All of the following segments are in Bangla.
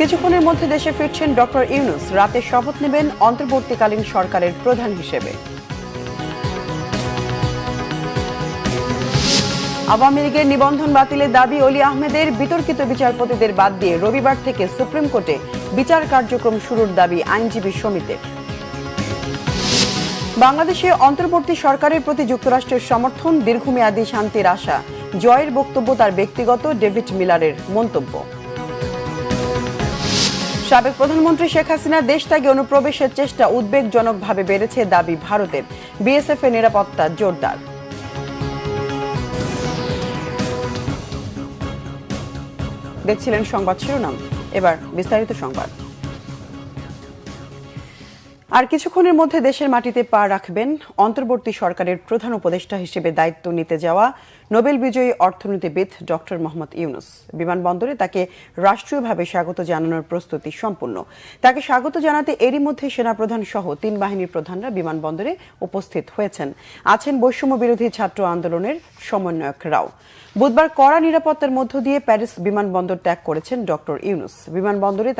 কিছুক্ষণের মধ্যে দেশে ফিরছেন ডক্টর ইউনূস। রাতে শপথ নেবেন অন্তর্বর্তীকালীন সরকারের প্রধান হিসেবে। আওয়ামী লীগের নিবন্ধন বাতিলের দাবি অলি আহমেদের। বিতর্কিত বিচারপতিদের বাদ দিয়ে রবিবার থেকে সুপ্রিম কোর্টে বিচার কার্যক্রম শুরুর দাবি আইনজীবী সমিতির। বাংলাদেশে অন্তর্বর্তী সরকারের প্রতি যুক্তরাষ্ট্রের সমর্থন, দীর্ঘমেয়াদী শান্তির আশা। জয়ের বক্তব্য তার ব্যক্তিগত, ডেভিড মিলারের মন্তব্য। সাবেক প্রধানমন্ত্রী শেখ হাসিনা দেশ ত্যাগে অনুপ্রবেশের চেষ্টা উদ্বেগজনকভাবে বেড়েছে, দাবি ভারতের। বিএসএফ এর নিরাপত্তা জোরদার। দেখছিলেন সংবাদ শিরোনাম, এবার বিস্তারিত সংবাদ। আর কিছুক্ষণের মধ্যে দেশের মাটিতে পা রাখবেন অন্তর্বর্তী সরকারের প্রধান উপদেষ্টা হিসেবে দায়িত্ব নিতে যাওয়া নোবেল বিজয়ী অর্থনীতিবিদ ডক্টর মোহাম্মদ ইউনূস। বিমানবন্দরে তাকে রাষ্ট্রীয়ভাবে স্বাগত জানানোর প্রস্তুতি সম্পূর্ণ। তাকে স্বাগত জানাতে এরই মধ্যে সেনাপ্রধান সহ 3 বাহিনীর প্রধানরা বিমানবন্দরে উপস্থিত হয়েছেন। আছেন বৈষম্য বিরোধী ছাত্র আন্দোলনের সমন্বয়করাও। বুধবার কড়া নিরাপত্তার মধ্য দিয়ে প্যারিস বিমানবন্দর ত্যাগ করেছেন ডক্টর ইউনূস। বিমানবন্দরে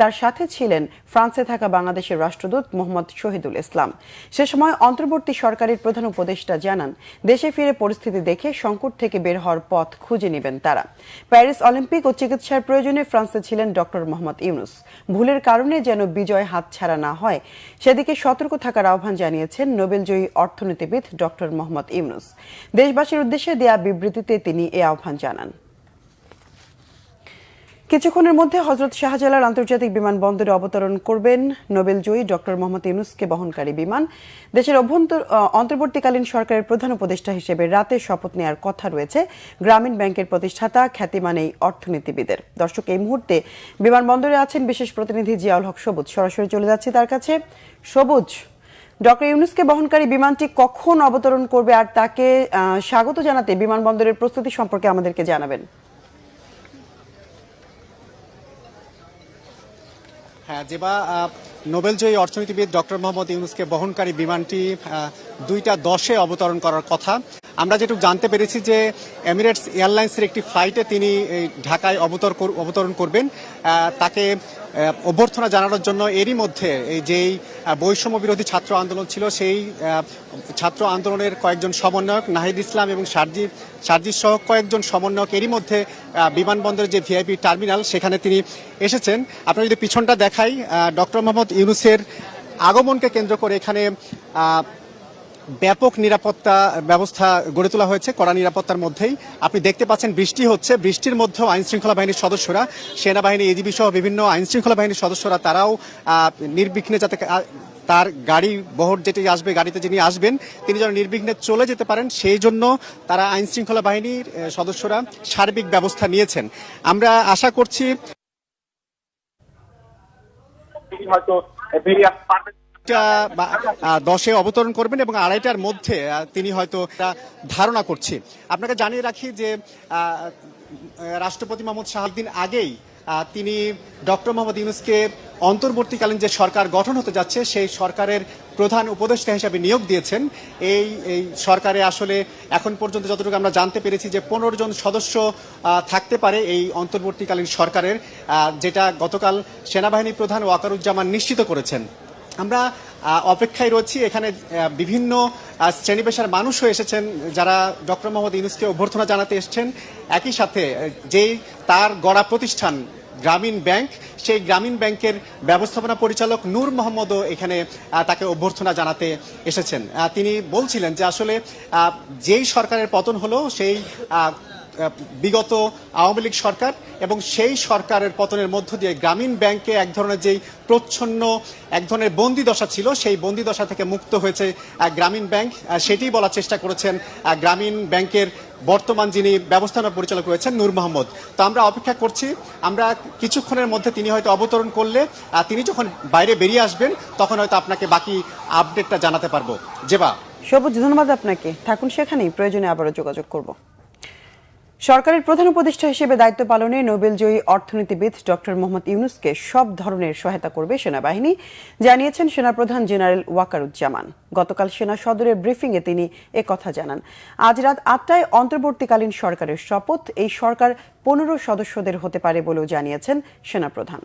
তার সাথে ছিলেন ফ্রান্সে থাকা বাংলাদেশের রাষ্ট্রদূত মোহাম্মদ শহীদুল ইসলাম। সে সময় অন্তর্বর্তী সরকারের প্রধান উপদেষ্টা জানান, দেশে ফিরে পরিস্থিতি দেখে সংকট থেকে বের হওয়ার পথ খুঁজে নেবেন তারা। প্যারিস অলিম্পিক ও চিকিৎসার প্রয়োজনে ফ্রান্সে ছিলেন ডক্টর মোহাম্মদ ইউনূস। ভুলের কারণে যেন বিজয় হাতছাড়া না হয়, সেদিকে সতর্ক থাকার আহ্বান জানিয়েছেন নোবেলজয়ী অর্থনীতিবিদ ডক্টর মোহাম্মদ ইউনূস। দেশবাসীর উদ্দেশ্যে দেয়া বিবৃতিতে তিনি এ আহ্বান জানান। কিছুক্ষণের মধ্যে হযরত শাহজালাল আন্তর্জাতিক বিমানবন্দরে অবতরণ করবেন নোবেলজয়ী ডক্টর মোহাম্মদ ইউনূসকে বহনকারী বিমান। দেশের অন্তর্বর্তীকালীন সরকারের প্রধান উপদেষ্টা হিসেবে রাতে শপথ নেওয়ার কথা রয়েছে গ্রামীণ ব্যাংকের প্রতিষ্ঠাতা খ্যাতিমান এই অর্থনীতিবিদের। দর্শক, এই মুহূর্তে বিমানবন্দরে আছেন বিশেষ প্রতিনিধি জিয়াউল হক সবুজ। সরাসরি চলে যাচ্ছি তার কাছে। সবুজ, ডক্টর ইউনূসকে বহনকারী বিমানটি কখন অবতরণ করবে আর তাকে স্বাগত জানাতে বিমানবন্দরের প্রস্তুতি সম্পর্কে আমাদেরকে জানাবেন। হ্যাঁ যেবা, নোবেলজয়ী অর্থনীতিবিদ ডক্টর মোহাম্মদ ইউনূসকে বহনকারী বিমানটি 2:10-এ অবতরণ করার কথা। আমরা যেটুকু জানতে পেরেছি যে এমিরেটস এয়ারলাইন্সের একটি ফ্লাইটে তিনি ঢাকায় অবতরণ করবেন। তাকে অভ্যর্থনা জানানোর জন্য এরই মধ্যে যেই বৈষম্য বিরোধী ছাত্র আন্দোলন ছিল, সেই ছাত্র আন্দোলনের কয়েকজন সমন্বয়ক নাহিদ ইসলাম এবং সার্জিস সহ কয়েকজন সমন্বয়ক এরই মধ্যে বিমানবন্দরের যে ভিআইপি টার্মিনাল সেখানে তিনি এসেছেন। আপনারা যদি পিছনটা দেখাই, ডক্টর মোহাম্মদ ইউনূসের আগমনকে কেন্দ্র করে এখানে ব্যাপক নিরাপত্তা ব্যবস্থা গড়ে তোলা হয়েছে। কড়া নিরাপত্তার মধ্যেই আপনি দেখতে পাচ্ছেন বৃষ্টি হচ্ছে। বৃষ্টির মধ্যেও আইনশৃঙ্খলা বাহিনীর সদস্যরা, সেনাবাহিনী, এজিবি সহ বিভিন্ন আইনশৃঙ্খলা বাহিনীর সদস্যরা তারাও নির্বিঘ্নে যাতে তার গাড়ি বহর যেটি আসবে, গাড়িতে যিনি আসবেন তিনি যেন নির্বিঘ্নে চলে যেতে পারেন, সেই জন্য তারা আইনশৃঙ্খলা বাহিনীর সদস্যরা সার্বিক ব্যবস্থা নিয়েছেন। আমরা আশা করছি হয়তো 10-এ অবতরণ করবেন এবং 2:30টার মধ্যে তিনি হয়তো ধারণা করছি। আপনাকে জানিয়ে রাখি যে রাষ্ট্রপতি মোহাম্মদ শাহ দিন আগেই তিনি ডক্টর মোহাম্মদ ইউনূসকে অন্তর্বর্তীকালীন যে সরকার গঠন হতে যাচ্ছে সেই সরকারের প্রধান উপদেষ্টা হিসেবে নিয়োগ দিয়েছেন। এই সরকারে আসলে এখন পর্যন্ত যতটুকু আমরা জানতে পেরেছি যে 15 জন সদস্য থাকতে পারে এই অন্তর্বর্তীকালীন সরকারের, যেটা গতকাল সেনাবাহিনী প্রধান ওয়াকারুজ্জামান নিশ্চিত করেছেন। আমরা অপেক্ষায় রয়েছি। এখানে বিভিন্ন শ্রেণী পেশার মানুষও এসেছেন যারা ডক্টর মোহাম্মদ ইউনূসকে অভ্যর্থনা জানাতে এসেছেন। একই সাথে যেই তার গড়া প্রতিষ্ঠান গ্রামীণ ব্যাংক, সেই গ্রামীণ ব্যাংকের ব্যবস্থাপনা পরিচালক নূর মোহাম্মদও এখানে তাকে অভ্যর্থনা জানাতে এসেছেন। তিনি বলছিলেন যে আসলে যেই সরকারের পতন হলো সেই বিগত আওয়ামী লীগ সরকার, এবং সেই সরকারের পতনের মধ্য দিয়ে গ্রামীণ ব্যাংকে এক ধরনের যেই প্রচ্ছন্ন এক ধরনের বন্দিদশা ছিল, সেই বন্দিদশা থেকে মুক্ত হয়েছে গ্রামীণ ব্যাংক। সেটি বলার চেষ্টা করেছেন গ্রামীণ ব্যাংকের বর্তমান যিনি ব্যবস্থাপনা পরিচালক রয়েছেন নূর মোহাম্মদ। তো আমরা অপেক্ষা করছি, আমরা কিছুক্ষণের মধ্যে তিনি হয়তো অবতরণ করলে তিনি যখন বাইরে বেরিয়ে আসবেন তখন হয়তো আপনাকে বাকি আপডেটটা জানাতে পারবো। জেবা, সবুজ, ধন্যবাদ আপনাকে। থাকুন সেখানেই, প্রয়োজনে আবারও যোগাযোগ করব। সরকারের প্রধান উপদেষ্টা হিসেবে দায়িত্ব পালনে নোবেলজয়ী অর্থনীতিবিদ ডক্টর মোহাম্মদ ইউনূসকে সব ধরনের সহায়তা করবে সেনাবাহিনী, জানিয়েছেন সেনাপ্রধান জেনারেল ওয়াকারুজ্জামান। গতকাল সেনা সদরের ব্রিফিংয়ে তিনি একথা জানান। আজ রাত ৮টায় অন্তর্বর্তীকালীন সরকারের শপথ। এই সরকার ১৫ সদস্যদের হতে পারে বলেও জানিয়েছেন সেনাপ্রধান।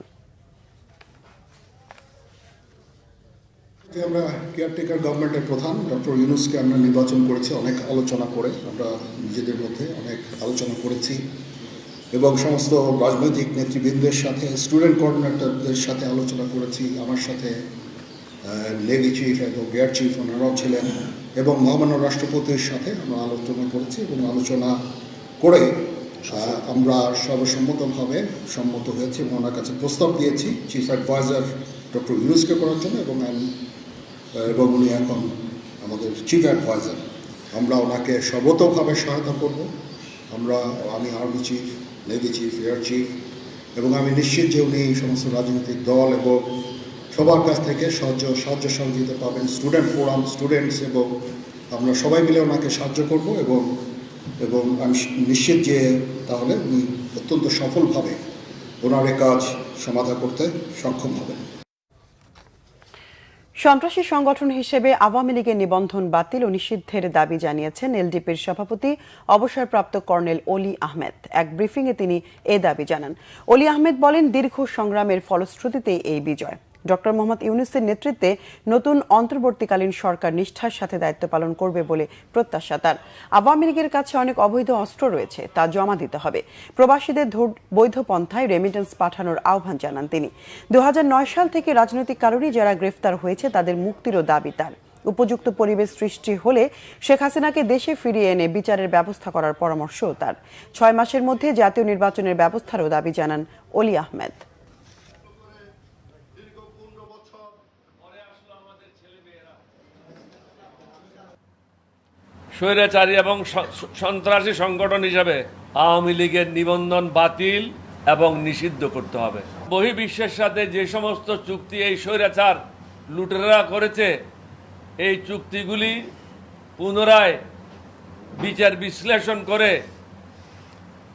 আমরা কেয়ারটেকার গভর্নমেন্টের প্রধান ডক্টর ইউনূসকে আমরা নির্বাচন করেছি অনেক আলোচনা করে, আমরা নিজেদের মধ্যে অনেক আলোচনা করেছি এবং সমস্ত রাজনৈতিক নেতৃবৃন্দের সাথে, স্টুডেন্ট কোঅর্ডিনেটরদের সাথে আলোচনা করেছি। আমার সাথে নেভি চিফ এবং এয়ার চিফ ওনারাও ছিলেন এবং মহামান্য রাষ্ট্রপতির সাথে আমরা আলোচনা করেছি এবং আলোচনা করে আমরা সর্বসম্মতভাবে সম্মত হয়েছি এবং ওনার কাছে প্রস্তাব দিয়েছি চিফ অ্যাডভাইজার ডক্টর ইউনূসকে করার জন্য এবং উনি এখন আমাদের চিফ অ্যাডভাইজার। আমরা ওনাকে সর্বতোভাবে সহায়তা করব। আমি army chief, navy chief, air chief এবং আমি নিশ্চিত যে উনি সমস্ত রাজনৈতিক দল এবং সবার কাছ থেকে সাহায্য সহযোগিতা পাবেন। স্টুডেন্ট ফোরাম, স্টুডেন্টস এবং আমরা সবাই মিলে ওনাকে সাহায্য করব এবং আমি নিশ্চিত যে তাহলে উনি অত্যন্ত সফলভাবে ওনার এই কাজ সমাধা করতে সক্ষম হবেন। সন্ত্রাসী সংগঠন হিসেবে আওয়ামী লীগের নিবন্ধন বাতিল ও নিষিদ্ধের দাবি জানিয়েছেন এলডিপির সভাপতি অবসরপ্রাপ্ত কর্নেল অলি আহমেদ। এক ব্রিফিংয়ে তিনি এ দাবি জানান। অলি আহমেদ বলেন, দীর্ঘ সংগ্রামের ফলশ্রুতিতে এই বিজয়। ডক্টর মোহাম্মদ ইউনূসের নেতৃত্বে নতুন অন্তর্বর্তীকালীন সরকার নিষ্ঠার সাথে দায়িত্ব পালন করবে বলে প্রত্যাশা তার। আওয়ামী লীগের কাছে অনেক অবৈধ অস্ত্র রয়েছে, তা জমা দিতে হবে। প্রবাসীদের বৈধ পন্থায় রেমিটেন্স পাঠানোর আহ্বান জানান তিনি। ২০০৯ সাল থেকে রাজনৈতিক কারণে যারা গ্রেফতার হয়েছে তাদের মুক্তিরও দাবি তার। উপযুক্ত পরিবেশ সৃষ্টি হলে শেখ হাসিনাকে দেশে ফিরিয়ে এনে বিচারের ব্যবস্থা করার পরামর্শও তার। ৬ মাসের মধ্যে জাতীয় নির্বাচনের ব্যবস্থারও দাবি জানান অলি আহমেদ। স্বৈরাচারী এবং সন্ত্রাসী সংগঠন হিসাবে আওয়ামী লীগের নিবন্ধন বাতিল এবং নিষিদ্ধ করতে হবে। বহির্বিশ্বের সাথে যে সমস্ত চুক্তি এই স্বৈরাচার লুটেরা করেছে, এই চুক্তিগুলি পুনরায় বিচার বিশ্লেষণ করে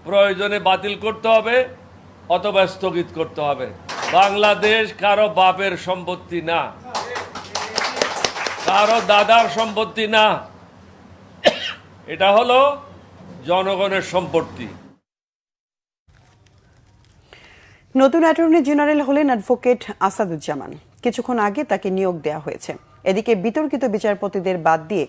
প্রয়োজনে বাতিল করতে হবে অথবা স্থগিত করতে হবে। বাংলাদেশ কারো বাপের সম্পত্তি না, কারো দাদার সম্পত্তি না, এটা হলো জনগণের সম্পত্তি। নতুন অ্যাটর্নি জেনারেল হলেন অ্যাডভোকেট আসাদুজ্জামান। কিছুক্ষণ আগে তাকে নিয়োগ দেওয়া হয়েছে। এদিকে বিতর্কিত বিচারপতিদের বাদ দিয়ে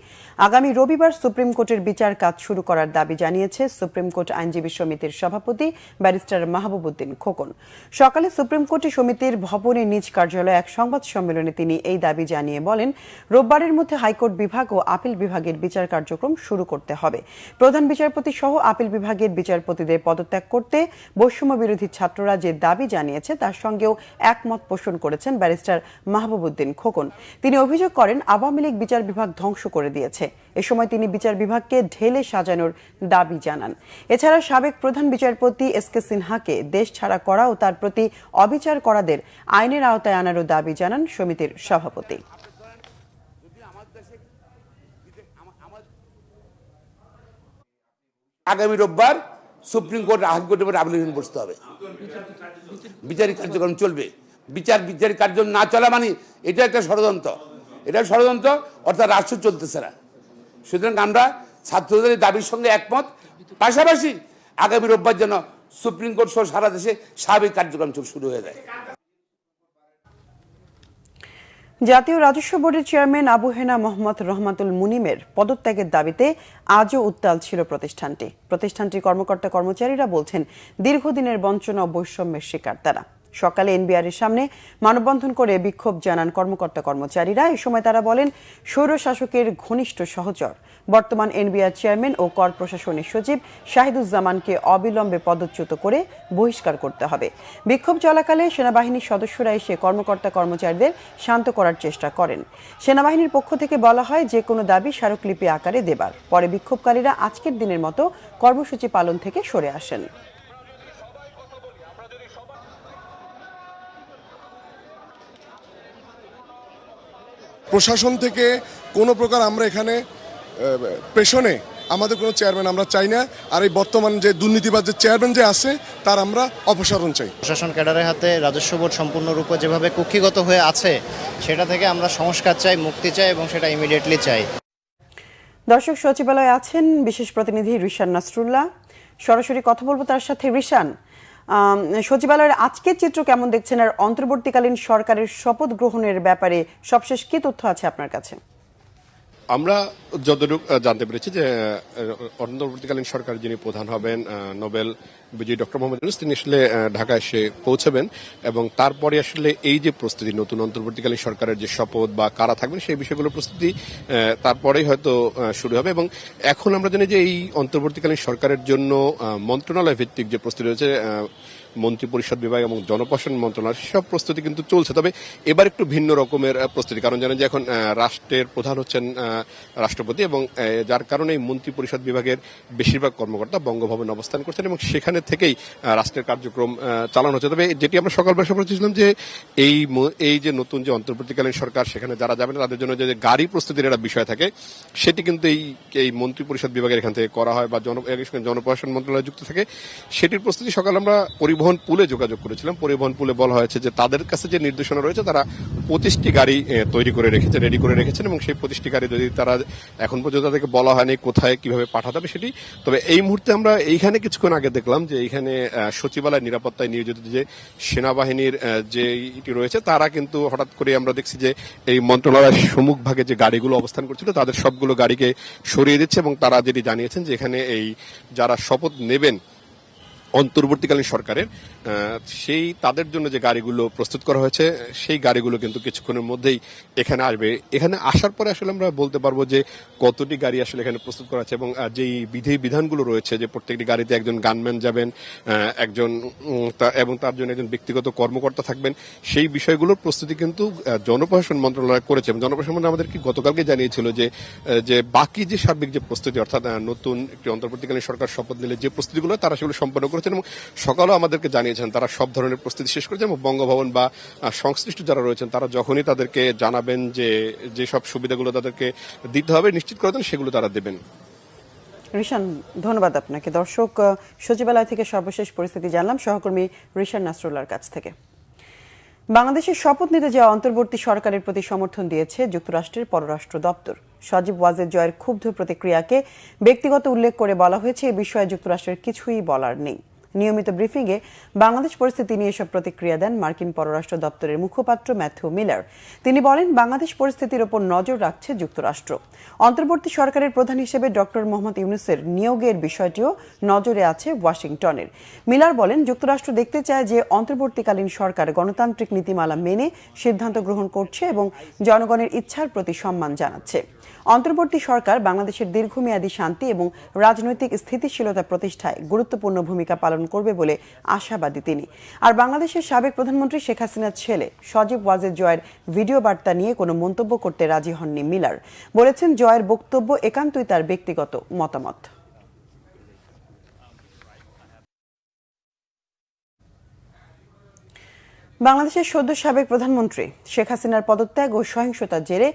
আগামী রবিবার সুপ্রিম কোর্টের বিচার কাজ শুরু করার দাবি জানিয়েছে সুপ্রিম কোর্ট আইনজীবী সমিতির সভাপতি ব্যারিস্টার মাহবুবউদ্দিন খোকন। সকালে সুপ্রিম কোর্টে সমিতির ভবনে নিজ কার্যালয়ে এক সংবাদ সম্মেলনে তিনি এই দাবি জানিয়ে বলেন, রোববারের মধ্যে হাইকোর্ট বিভাগ ও আপিল বিভাগের বিচার কার্যক্রম শুরু করতে হবে। প্রধান বিচারপতি সহ আপিল বিভাগের বিচারপতিদের পদত্যাগ করতে বৈষম্য বিরোধী ছাত্ররা যে দাবি জানিয়েছে তার সঙ্গেও একমত পোষণ করেছেন ব্যারিস্টার মাহবুবউদ্দিন খোকন। তিনি অভিযোগ করেন, আওয়ামী লীগ বিচার বিভাগ ধ্বংস করে দিয়েছে। এ সময় তিনি বিচার বিভাগকে ঢেলে সাজানোর দাবি জানান। এছাড়া সাবেক প্রধান বিচারপতি এসকে সিনহাকে দেশ ছাড়া করা ও তার প্রতি অবিচার করাদের আইনের আওতায় আনারও দাবি জানান সমিতির সভাপতি। আগামী রোববার সুপ্রিম কোর্ট হাইকোর্টে আবেদন বসতে হবে, বিচারিক কার্যক্রম চলবে। বিচারিক কার্যক্রম না চলা মানে এটা একটা ষড়যন্ত্র, অর্থাৎ রাষ্ট্র চলতেছে না। সুতরাং আমরা ছাত্রদের দাবির সঙ্গে একমত, পাশাপাশি আগামী রোববার যেন সুপ্রিম কোর্ট সহ সারা দেশে স্বাভাবিক কার্যক্রম শুরু হয়ে যায়। জাতীয় রাজস্ব বোর্ডের চেয়ারম্যান আবু হেনা মোহাম্মদ রহমাতুল মুনিমের পদত্যাগের দাবিতে আজও উত্তাল ছিল প্রতিষ্ঠানটির কর্মকর্তা কর্মচারীরা বলছেন, দীর্ঘদিনের বঞ্চনা ও বৈষম্যের শিকার তারা। সকালে এনবিআরের সামনে মানববন্ধন করে বিক্ষোভ জানান কর্মকর্তা কর্মচারীরা। এ সময় তারা বলেন, স্বৈর শাসকের ঘনিষ্ঠ সহচর বর্তমান এনবিআর চেয়ারম্যান ও কর প্রশাসনের সচিব শাহিদুজ্জামানকে অবিলম্বে পদচ্যুত করে বহিষ্কার করতে হবে। বিক্ষোভ চলাকালে সেনাবাহিনীর সদস্যরা এসে কর্মকর্তা কর্মচারীদের শান্ত করার চেষ্টা করেন। সেনাবাহিনীর পক্ষ থেকে বলা হয়, যে কোনো দাবি স্মারকলিপি আকারে দেবার। পরে বিক্ষোভকারীরা আজকের দিনের মতো কর্মসূচি পালন থেকে সরে আসেন। প্রশাসন থেকে কোনো প্রকার আমরা এখানে প্রেশনে আমাদের কোনো চেয়ারম্যান আমরা চাই না। আর এই বর্তমান যে দুর্নীতিবাজ যে চেয়ারম্যান যে আছে তার আমরা অপসারণ চাই। প্রশাসন ক্যাডারের হাতে রাজস্ব বোর্ড সম্পূর্ণরূপে যেভাবে কুক্ষিগত হয়ে আছে সেটা থেকে আমরা সংস্কার চাই, মুক্তি চাই এবং সেটা ইমিডিয়েটলি চাই। দর্শক, সচিবালয়ে আছেন বিশেষ প্রতিনিধি রিশান নাসরুল্লাহ। সরাসরি কথা বলবো তার সাথে। রিশান, সচিবালয়ের আজকের চিত্র কেমন দেখছেন, আর অন্তর্বর্তীকালীন সরকারের শপথ গ্রহণের ব্যাপারে সবশেষ কি তথ্য আছে আপনার কাছে? আমরা যতটুকু জানতে পেরেছি যে অন্তর্বর্তীকালীন সরকার যিনি প্রধান হবেন নোবেল বিজয়ী ডক্টর মোহাম্মদ ইউনূস, তিনি আসলে ঢাকায় এসে পৌঁছাবেন এবং তারপরে আসলে এই যে প্রস্তুতি নতুন অন্তর্বর্তীকালীন সরকারের যে শপথ বা কারা থাকবেন সেই বিষয়গুলোর প্রস্তুতি তারপরেই হয়তো শুরু হবে। এবং এখন আমরা জানি যে এই অন্তর্বর্তীকালীন সরকারের জন্য মন্ত্রণালয় ভিত্তিক যে প্রস্তুতি রয়েছে, মন্ত্রী পরিষদ বিভাগ এবং জনপ্রশাসন মন্ত্রণালয়, সব প্রস্তুতি কিন্তু চলছে। তবে এবার একটু ভিন্ন রকমের প্রস্তুতি, কারণ জানেন যে এখন রাষ্ট্রের প্রধান হচ্ছেন রাষ্ট্রপতি এবং যার কারণে এই মন্ত্রী পরিষদ বিভাগের বেশিরভাগ কর্মকর্তা বঙ্গভবনে অবস্থান করছেন এবং সেখানে থেকেই রাষ্ট্রের কার্যক্রম চালানো হচ্ছে। তবে যেটি আমরা সকালবেলা বলেছিলাম যে এই যে নতুন যে অন্তর্বর্তীকালীন সরকার, সেখানে যারা যাবেন তাদের জন্য যে গাড়ি প্রস্তুতির একটা বিষয় থাকে, সেটি কিন্তু এই মন্ত্রী পরিষদ বিভাগের এখান থেকে করা হয় বা জনপ্রশাসন মন্ত্রণালয় যুক্ত থাকে। সেটির প্রস্তুতি সকাল আমরা পরিবহন পুলে যোগাযোগ করেছিলাম। পরিবহন পুলে বলা হয়েছে যে তাদের কাছে যে নির্দেশনা রয়েছে, তারা 25টি গাড়ি রেডি করে রেখেছেন এবং সেই 25টি গাড়ি যদি তারা এখন পর্যন্ত তাদেরকে বলা হয়নি কোথায় কিভাবে পাঠাতে হবে সেটি। তবে এই মুহূর্তে আমরা এইখানে কিছুক্ষণ আগে দেখলাম যে এইখানে সচিবালয় নিরাপত্তায় নিয়োজিত যে সেনাবাহিনীর যে ইটি রয়েছে, তারা কিন্তু হঠাৎ করে আমরা দেখছি যে এই মন্ত্রণালয়ের সম্মুখ ভাগে যে গাড়িগুলো অবস্থান করছিল তাদের সবগুলো গাড়িকে সরিয়ে দিচ্ছে এবং তারা যেটি জানিয়েছেন যে এখানে এই যারা শপথ নেবেন অন্তর্বর্তীকালীন সরকারের, সেই তাদের জন্য যে গাড়িগুলো প্রস্তুত করা হয়েছে সেই গাড়িগুলো কিন্তু কিছুক্ষণের মধ্যেই এখানে আসবে। এখানে আসার পরে আসলে আমরা বলতে পারবো যে কতটি গাড়ি আসলে এখানে প্রস্তুত করা আছে এবং যেই বিধানগুলো রয়েছে যে প্রত্যেকটি গাড়িতে একজন গানম্যান যাবেন, একজন এবং তার জন্য একজন ব্যক্তিগত কর্মকর্তা থাকবেন, সেই বিষয়গুলোর প্রস্তুতি কিন্তু জনপ্রশাসন মন্ত্রণালয় করেছে এবং জনপ্রশাসন মন্ত্রণালয় আমাদেরকে গতকালকে জানিয়েছিল যে বাকি যে সার্বিক যে প্রস্তুতি, অর্থাৎ নতুন একটি অন্তর্বর্তীকালীন সরকার শপথ নিলে যে প্রস্তুতিগুলো তারা সেগুলো সম্পন্ন করেছেন এবং সকালেও আমাদেরকে জানিয়েছেন তারা সব ধরনের প্রস্তুতি শেষ করেছেন এবং বঙ্গভবন বা সংশ্লিষ্ট যারা রয়েছেন তারা যখনই তাদেরকে জানাবেন যে সব সুবিধাগুলো তাদেরকে দিতে হবে নিশ্চিত করে দেন, সেগুলো তারা দেবেন। রিশান, ধন্যবাদ আপনাকে। দর্শক, সচিবালয় থেকে সর্বশেষ পরিস্থিতি জানলাম সহকর্মী রিশান নাসরুল্লাহর কাছ থেকে। বাংলাদেশের শপথ নিতে যাওয়া অন্তর্বর্তী সরকারের প্রতি সমর্থন দিয়েছে যুক্তরাষ্ট্রের পররাষ্ট্র দপ্তর। সজীব ওয়াজেদ জয়ের ক্ষুব্ধ প্রতিক্রিয়াকে ব্যক্তিগত উল্লেখ করে বলা হয়েছে এ বিষয়ে যুক্তরাষ্ট্রের কিছুই বলার নেই। নিয়মিত ব্রিফিংয়ে বাংলাদেশ পরিস্থিতি নিয়ে এসব প্রতিক্রিয়া দেন মার্কিন পররাষ্ট্র দপ্তরের মুখপাত্র ম্যাথিউ মিলার। তিনি বলেন, বাংলাদেশ পরিস্থিতির ওপর নজর রাখছে যুক্তরাষ্ট্র। অন্তর্বর্তী সরকারের প্রধান হিসেবে ডক্টর মোহাম্মদ ইউনূসের নিয়োগের বিষয়টিও নজরে আছে ওয়াশিংটনের। মিলার বলেন, যুক্তরাষ্ট্র দেখতে চায় যে অন্তর্বর্তীকালীন সরকার গণতান্ত্রিক নীতিমালা মেনে সিদ্ধান্ত গ্রহণ করছে এবং জনগণের ইচ্ছার প্রতি সম্মান জানাচ্ছে। অন্তর্বর্তী সরকার বাংলাদেশের দীর্ঘমেয়াদী শান্তি এবং রাজনৈতিক স্থিতিশীলতা প্রতিষ্ঠায় গুরুত্বপূর্ণ ভূমিকা পালন করবে বলে আশাবাদী তিনি। আর বাংলাদেশের সাবেক প্রধানমন্ত্রী শেখ হাসিনার ছেলে সজীব ওয়াজেদ জয়ের ভিডিও বার্তা নিয়ে কোনো মন্তব্য করতে রাজি হননি মিলার। বলেছেন, জয়ের বক্তব্য একান্তই তার ব্যক্তিগত মতামত। বাংলাদেশের সদ্য সাবেক প্রধানমন্ত্রী শেখ হাসিনার পদত্যাগ ও সহিংসতার জেরে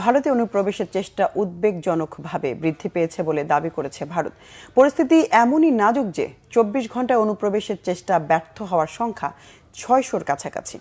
ভারতে অনুপ্রবেশের চেষ্টা উদ্বেগজনকভাবে বৃদ্ধি পেয়েছে বলে দাবি করেছে ভারত। পরিস্থিতি এমনই নাজুক যে 24 ঘন্টায় অনুপ্রবেশের চেষ্টা ব্যর্থ হওয়ার সংখ্যা 600-র কাছাকাছি।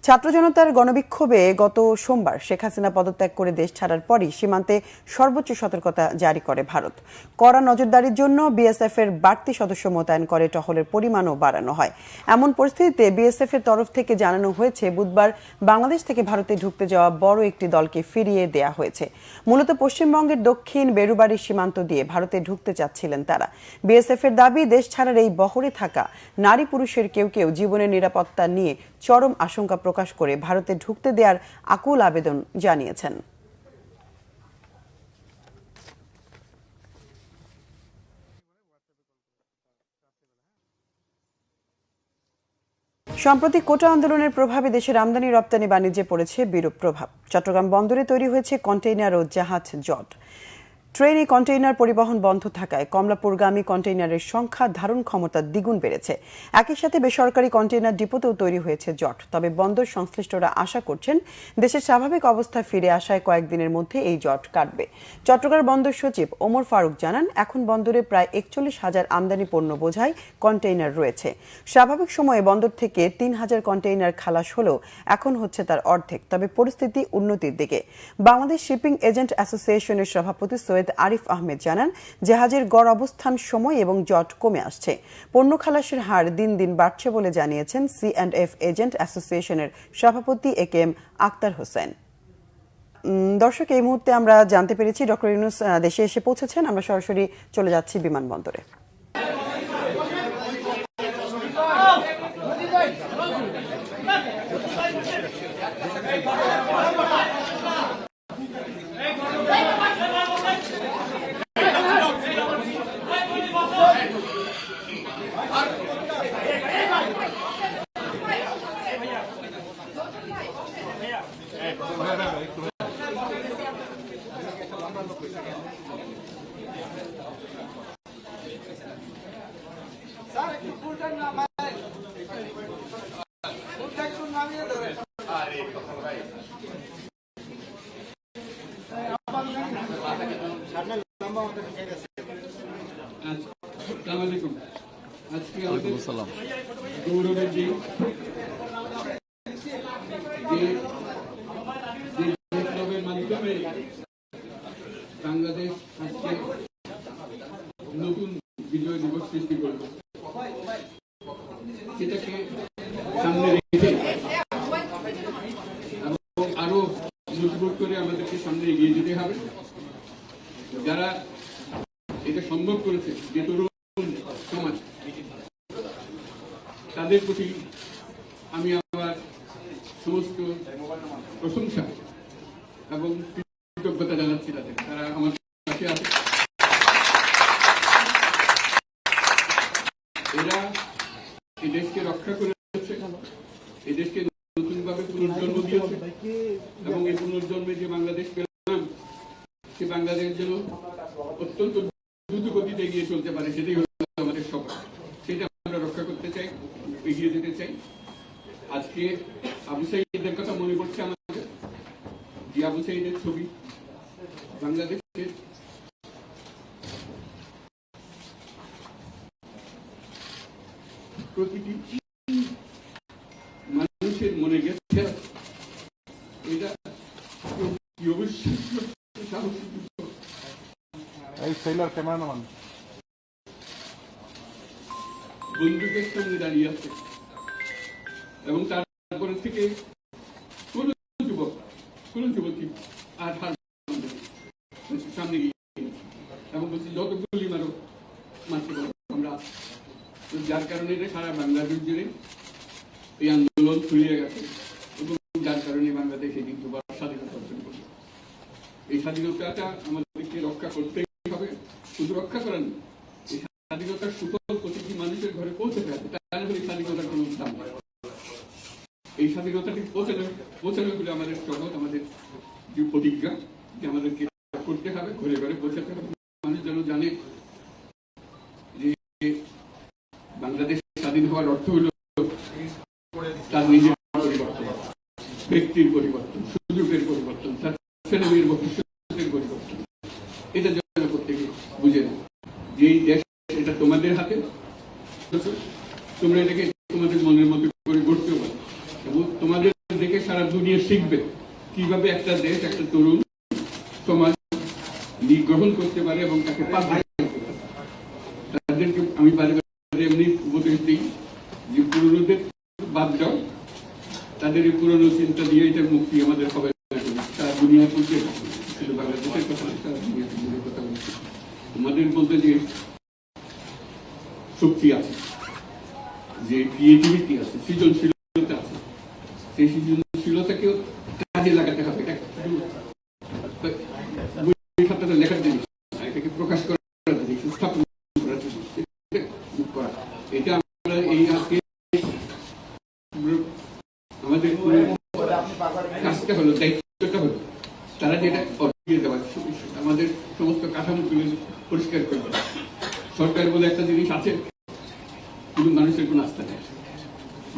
ছাত্র জনতার গণবিক্ষোভে গত সোমবার শেখ হাসিনা পদত্যাগ করে দেশ ছাড়ার পরই সীমান্তে সর্বোচ্চ সতর্কতা জারি করে ভারত। কড়া নজরদারির জন্য বিএসএফ এর বাড়তি সদস্য মোতায়েন করে টহলের পরিমাণও বাড়ানো হয়। এমন পরিস্থিতিতে বিএসএফ এর তরফ থেকে জানানো হয়েছে বুধবার বাংলাদেশ থেকে ভারতে ঢুকতে যাওয়া বড় একটি দলকে ফিরিয়ে দেয়া হয়েছে। মূলত পশ্চিমবঙ্গের দক্ষিণ বেরুবাড়ি সীমান্ত দিয়ে ভারতে ঢুকতে চাচ্ছিলেন তারা। বিএসএফ এর দাবি, দেশ ছাড়ার এই বহরে থাকা নারী পুরুষের কেউ কেউ জীবনের নিরাপত্তা নিয়ে চরম আশঙ্কা প্রকাশ করে ভারতে ঢুকতে দেওয়ার আকুল আবেদন জানিয়েছেন। সম্প্রতি কোটা আন্দোলনের প্রভাবে দেশের আমদানি রপ্তানি বাণিজ্যে পড়েছে বিরূপ প্রভাব। চট্টগ্রাম বন্দরে তৈরি হয়েছে কন্টেইনার ও জাহাজ জট। ট্রেনে কন্টেইনার পরিবহন বন্ধ থাকায় কমলাপুরগামী কন্টেইনারের সংখ্যা ধারণ ক্ষমতা দ্বিগুণ বেড়েছে। একই সাথে বেসরকারি কন্টেইনার ডিপোতেও তৈরি হয়েছে জট। তবে বন্দর সংশ্লিষ্টরা আশা করছেন দেশের স্বাভাবিক অবস্থা ফিরে আসায় কয়েকদিনের মধ্যে এই জট কাটবে। চট্টগ্রাম বন্দর সচিব ওমর ফারুক জানান, এখন বন্দরে প্রায় 41,000 আমদানি পণ্য বোঝাই কন্টেইনার রয়েছে। স্বাভাবিক সময়ে বন্দর থেকে 3,000 কন্টেইনার খালাস হলেও এখন হচ্ছে তার অর্ধেক। তবে পরিস্থিতি উন্নতির দিকে। বাংলাদেশ শিপিং এজেন্ট অ্যাসোসিয়েশনের সভাপতি সৈয়দ আরিফ আহমেদ জানান, জাহাজের গড় অবস্থান সময় এবং জট কমে আসছে। পণ্য খালাসের হার দিন দিন বাড়ছে বলে জানিয়েছেন C&F এজেন্ট অ্যাসোসিয়েশনের সভাপতি AKM আক্তার হোসেন। দর্শক, এই মুহূর্তে আমরা জানতে পেরেছি ডক্টর ইউনূস দেশে এসে পৌঁছেছেন। আমরা সরাসরি চলে যাচ্ছি বিমানবন্দরে। আজকে আমাদের গৌরবের দিন, যে বিপ্লবের মাধ্যমে বাংলাদেশ আজকে নতুন বিজয় দিবস সৃষ্টি করবে, সেটাকে সামনে রেখে এবং আরো মজবুত করে আমাদেরকে সামনে এগিয়ে যেতে হবে। যারা এটা সম্ভব করেছে, যে তরুণ সমাজ, তাদের প্রতি আমি আমার সমস্ত প্রশংসা এবং কৃতজ্ঞতা জানাচ্ছি। তারা আমার কাছে আছে। এরা এই দেশকে রক্ষা করেছে, এই দেশকে নতুনভাবে পুনর্জন্ম দিয়েছে এবং এই পুনর্জন্মে যে বাংলাদেশ পেলাম, সে বাংলাদেশ যেন অত্যন্ত দ্রুত গতিতে এগিয়ে চলতে পারে, সেটাই হলো আমাদের স্বপ্ন। সেটা আমরা রক্ষা করতে চাই, এগিয়ে যেতে চাই। আজকে আবু সাঈদের কথা মনে পড়ছে আমাদের, যে আবু সাঈদের ছবি বাংলাদেশের প্রতিটি মানুষের মনে গেছে। এটা কি অবিশ্বাস্য সাহসী বন্দুকের সামনে দাঁড়িয়ে আছে এবং তারপরে থেকে কোন যুবতী আর সামনে গিয়ে এবং বলছি যত গুলি মারো মারতে পারো আমরা। যার কারণে সারা বাংলাদেশ জুড়ে এই আন্দোলন ছড়িয়ে গেছে এবং যার কারণে বাংলাদেশে কিন্তু স্বাধীনতা অর্জন করবে। এই স্বাধীনতাটা আমাদেরকে রক্ষা করতেই হবে। শুধু রক্ষা করেন, এই স্বাধীনতার সুফল প্রতিটি মানুষের ঘরে পৌঁছাতে হবে। তাহলে এই স্বাধীনতার কোনো দাম নেই। এই স্বাধীনতাটি পৌঁছানো হলে আমাদের শপথ, আমাদের যে প্রতিজ্ঞা, যে আমাদেরকে করতে হবে, ঘরে ঘরে পৌঁছাতে হবে। মানুষ যেন জানে যে বাংলাদেশ স্বাধীন হওয়ার অর্থ হল তার নিজের পরিবর্তন, ব্যক্তির পরিবর্তন, সুযোগের পরিবর্তন, তার ছেলে মেয়ের ভবিষ্যতের পরিবর্তন। এটা যেন প্রত্যেকে বুঝে না যে এই দেশ এটা তোমাদের হাতে, তোমরা এটাকে তোমাদের মনের মতো করে গড়তে পারো এবং তোমাদের দেখে সারা দুনিয়া শিখবে কিভাবে একটা দেশ, একটা তরুণ সমাজ গ্রহণ করতে পারে এবং তাকে পাবে। তাদেরকে আমি বারে বারে এমনি উপদেশ দিই যে পুরনোদের বাদ দাও, তাদের এই পুরনো চিন্তা দিয়ে এটা মুক্তি আমাদের হবে না। সারা দুনিয়া বলতে, শুধু বাংলাদেশের কথা নয়, সারা দুনিয়া কথা বলছে। আমাদের বলতে যে শক্তি আছে, যে ক্রিয়েটিভিটি আছে, সৃজনশীলতা আছে, সেই সৃজনশীলতাকেও কাজে লাগাতে হবে। খাতাটা লেখার জিনিস, এটাকে প্রকাশ করার জিনিস, স্থাপন করার জিনিস, এটা আমরা এই আজকে আমাদের কাজটা হলো, দায়িত্বটা হলো তারা যেটা অর্জিয়ে দেওয়া, আমাদের সমস্ত কাঠামো তুলে পরিষ্কার করবে। সরকার বলে একটা জিনিস আছে, কিন্তু মানুষের কোনো আস্থা নেই।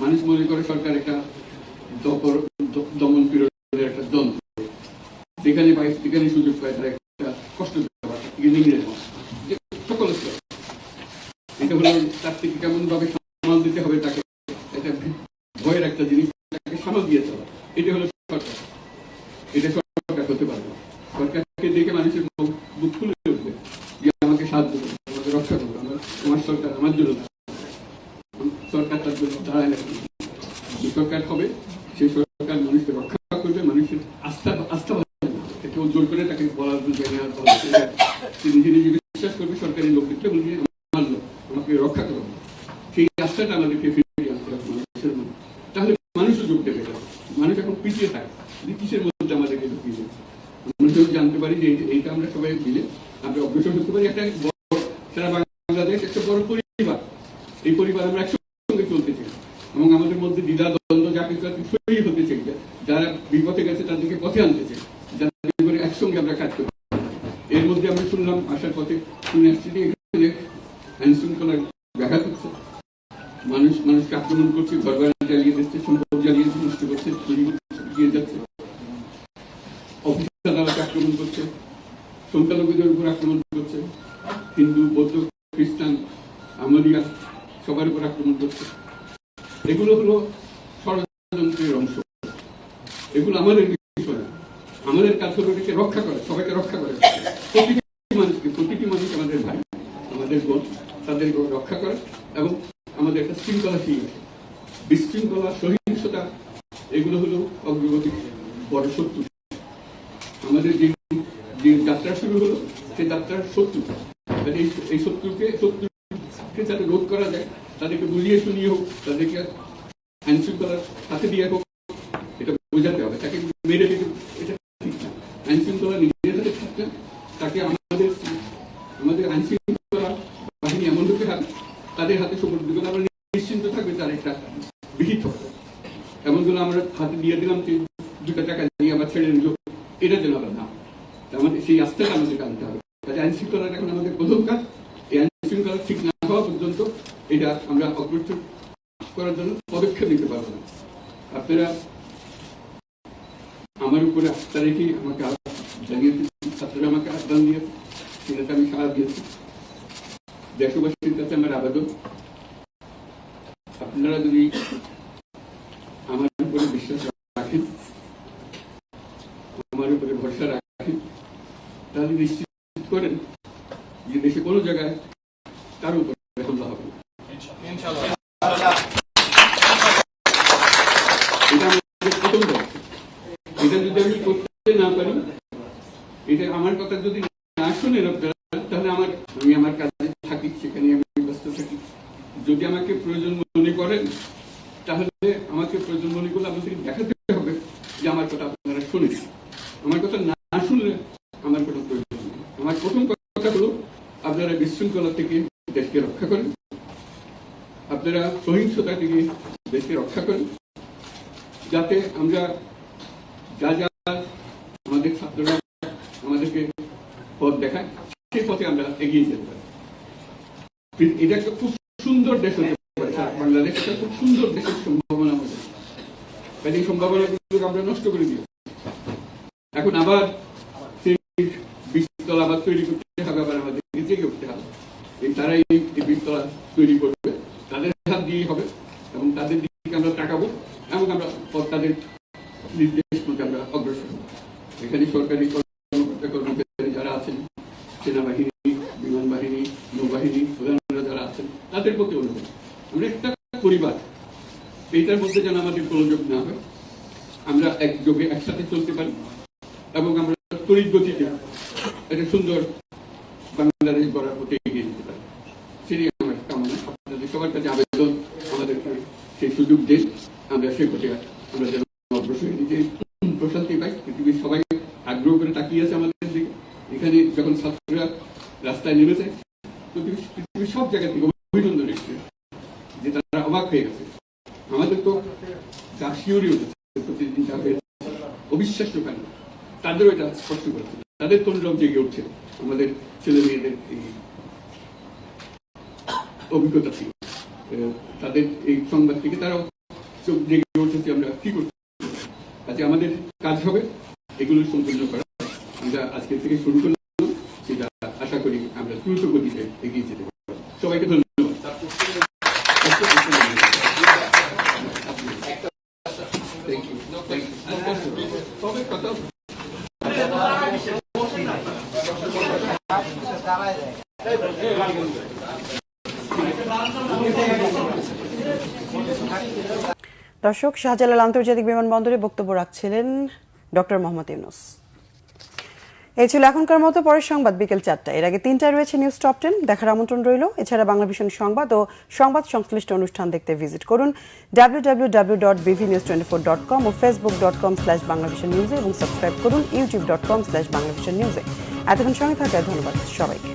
মানুষ মনে করে সরকার একটা দমন পীড়নের একটা যন্ত্র, যেখানে পায় সেখানে সুযোগ পায় তারা একটা কষ্ট সকল এটা হলো তার থেকে কেমন ভাবে সামাল দিতে হবে, তাকে একটা ভয়ের একটা জিনিস তাকে সামাল দিয়ে চলা, এটা হলো সরকার। এটা সরকার হতে পারবে। সরকারকে দেখে মানুষের বুক খুলে উঠবে যে আমাকে সাহায্য করবে, আমাকে রক্ষা করবে, আমার সরকার আমার জন্য, সরকার তার জন্য দাঁড়ায় না। যে সরকার হবে সেই সরকার মানুষকে রক্ষা করবে, মানুষের আস্থা কেউ জোর করে তাকে বলার নিজে নিজে বিশ্বাস করবে সরকারি লোক দিতে বলবে আমার লোক, আমাকে রক্ষা করবে। সেই আস্থাটা আমাদেরকে ফিরিয়ে আনতে হবে মানুষের মধ্যে, তাহলে মানুষও যোগ দেবে। মানুষ এখন পিছিয়ে থাকে, কিসের মধ্যে আমাদেরকে ঢুকিয়ে দিচ্ছে। আমরা যদি জানতে পারি যে এইটা আমরা সবাই মিলে আমরা অগ্রসর হতে পারি। একটা বড় সারা বাংলাদেশ একটা বড় পরিবার, এই পরিবার আমরা একসঙ্গে চলতে চাই এবং আমাদের মধ্যে দ্বিধা দ্বন্দ্ব যা কিছু সই হতে চাই, যারা বিপথে গেছে তাদেরকে পথে আনতে চাই, যাতে করে একসঙ্গে আমরা কাজ করি। এর মধ্যে আমরা শুনলাম আসার পথে শুনে আসছি যে এখানে আইন শৃঙ্খলার ব্যাঘাত হচ্ছে, মানুষকে আক্রমণ করছে, ঘরবাড়ি জ্বালিয়ে দিচ্ছে, সম্পদ জ্বালিয়ে নষ্ট করছে, দিয়ে যাচ্ছে, অফিস আদালতে আক্রমণ করছে, সংখ্যালঘুদের উপর আক্রমণ করছে, হিন্দু বৌদ্ধ খ্রিস্টান আমলিয়া সবার উপর আক্রমণ করছে। এগুলো হলো ষড়যন্ত্রের অংশ, এগুলো আমাদের বিষয় না। আমাদের কাজ হলো এটাকে রক্ষা করে, সবাইকে রক্ষা করে, প্রতিটি মানুষ আমাদের ভাই, আমাদের বোন, তাদেরকে রক্ষা করে এবং আমাদের একটা শৃঙ্খলা ফিরে আসে। বিশৃঙ্খলা, সহিংসতা এগুলো হলো অগ্রগতির বড় শত্রু। আমাদের যে যাত্রা শুরু হলো সেই যাত্রার শত্রু, এই শত্রুকে যাতে রোধ করা যায়, তাদেরকে বুঝিয়ে শুনিয়ে হোক, তাদেরকে আইন শৃঙ্খলার হাতে দিয়ে হোক, এটা বোঝাতে হবে। তাকে মেরে দিতে এটা ঠিক না। আইন শৃঙ্খলা নিজের হাতে থাকলে তাকে আমাদের আইন শৃঙ্খলা বাহিনী এমন লোকে হাতে তাদের হাতে সুপর্দ দিলে আমরা নিশ্চিন্ত থাকবে তার একটা বিহিত হবে। এমনগুলো আমরা হাতে দিয়ে দিলাম যে 2 টাকা নিয়ে আবার ছেড়ে নিল, এটা যেন আবার না, আমাদের সেই আস্থাটা আমাদেরকে আনতে হবে। কাজে আইন শৃঙ্খলার এখন আমাদের প্রথম কাজ। এই আইন শৃঙ্খলা ঠিক না হওয়া পর্যন্ত এটা আমরা অগ্রসর করার জন্য পদক্ষেপ নিতে পারবো না। আপনারা আমার উপরে আস্থা রেখে আমাকে জানিয়েছে, ছাত্ররা আমাকে আহ্বান দিয়েছে, সেটাতে আমি সাড়া দিয়েছি। দেশবাসীর কাছে আমার আবেদন, আপনারা যদি আমার উপরে বিশ্বাস রাখেন, আমার উপরে ভরসা রাখেন, তাহলে নিশ্চিত করেন যে দেশে কোনো জায়গায় কারো উপরে হামলা হবে না। এটা আমাদের প্রথম দায়িত্ব। এটা যদি আমি করতে না পারি, এটা আমার কথা যদি না শোনেন আপনারা, তাহলে আমি আমার কাজে থাকি, সেখানে আমি ব্যস্ত থাকি। যদি আমাকে প্রয়োজন মনে করেন, তাহলে আমাকে প্রয়োজন মনে করলে আপনাদেরকে দেখাতে হবে যে আমার কথা আপনারা শোনেন। আমার কথা না শুনলে আমার কোনো প্রয়োজন নেই। আমার প্রথম কথা হলো আপনারা বিশৃঙ্খলা থেকে দেশকে রক্ষা করেন, আপনারা সহিংসতা থেকে দেশকে রক্ষা করেন, যাতে আমরা যা যা আমাদের ছাত্ররা আমাদেরকে পথ দেখায় সেই পথে আমরা এগিয়ে যেতে পারি। এটা একটা খুব সুন্দর দেশ হতে পারে, বাংলাদেশ একটা খুব সুন্দর দেশের সম্ভাবনা আমাদের। এই সম্ভাবনাগুলো আমরা নষ্ট করে দিই। এখন আবার সেই বীজতলা আবার তৈরি করতে হবে, আবার আমাদেরকে জেগে উঠতে হবে। তারাই এই বীজতলা তৈরি করবে, তাদের হাত দিয়েই হবে এবং তাদের দিকে আমরা তাকাবো এবং আমরা তাদের নির্দেশ মধ্যে আমরা অগ্রসর হব। এখানে সরকারি কর্মকর্তা কর্মচারী যারা আছেন, সেনাবাহিনী, বিমান বাহিনী, নৌবাহিনী প্রধানরা যারা আছেন, তাদের প্রতি অনুরোধ, আমরা একটা পরিবার, এইটার মধ্যে যেন আমাদের গোলযোগ না হয়, আমরা একযোগে একসাথে চলতে পারি এবং আমরা তড়িৎ গতিতে একটা সুন্দর বাংলাদেশ গড়ার পথে এগিয়ে যেতে পারি। সেটাই আমার কামনা। আপনাদের সবার কাছে আবেদন, আমাদেরকে সেই সুযোগ দেন, আমরা সেই পথে আমরা যেন অগ্রসর নিজে প্রশান্তি পাই। পৃথিবীর সবাই আগ্রহ করে তাকিয়ে আছে আমাদের দিকে। এখানে যখন ছাত্ররা রাস্তায় নেমেছে, পৃথিবীর সব জায়গা থেকে অভিনন্দন এসেছে, যে তারা অবাক হয়ে গেছে। আমাদের তো যা শিওরি হচ্ছে প্রতিদিন যা হয়েছে, অবিশ্বাস্য কারণ, তাদেরও এটা স্পষ্ট করেছে, তাদের তন্ডব জেগে উঠছে। আমাদের ছেলে মেয়েদের এই অভিজ্ঞতা ছিল। তাদের এই সংবাদ থেকে তারাও চোখ জেগে উঠেছে আমরা কি করতে পারি। কাজে আমাদের কাজ হবে এগুলো সম্পূর্ণ করা। আমরা আজকে থেকে শুরু করলাম, সেটা আশা করি আমরা দ্রুত গতিতে এগিয়ে যেতে পারব। সবাইকে ধন্যবাদ। দর্শক, শাহজালাল আন্তর্জাতিক বিমানবন্দরে বক্তব্য রাখছিলেন ডক্টর মোহাম্মদ ইউনূস। এই ছিল এখনকার মতো। পরের সংবাদ বিকেল 4টায়। এর আগে 3টায় রয়েছে নিউজ টপ 10, দেখার আমন্ত্রণ রইল। এছাড়া বাংলা ভিশন সংবাদ ও সংবাদ সংশ্লিষ্ট অনুষ্ঠান দেখতে ভিজিট করুন www.bvnews24.com ও facebook.com/banglavisionnews এবং সাবস্ক্রাইব করুন youtube.com/banglavisionnews। এতক্ষণ সঙ্গে থাকায় ধন্যবাদ সবাইকে।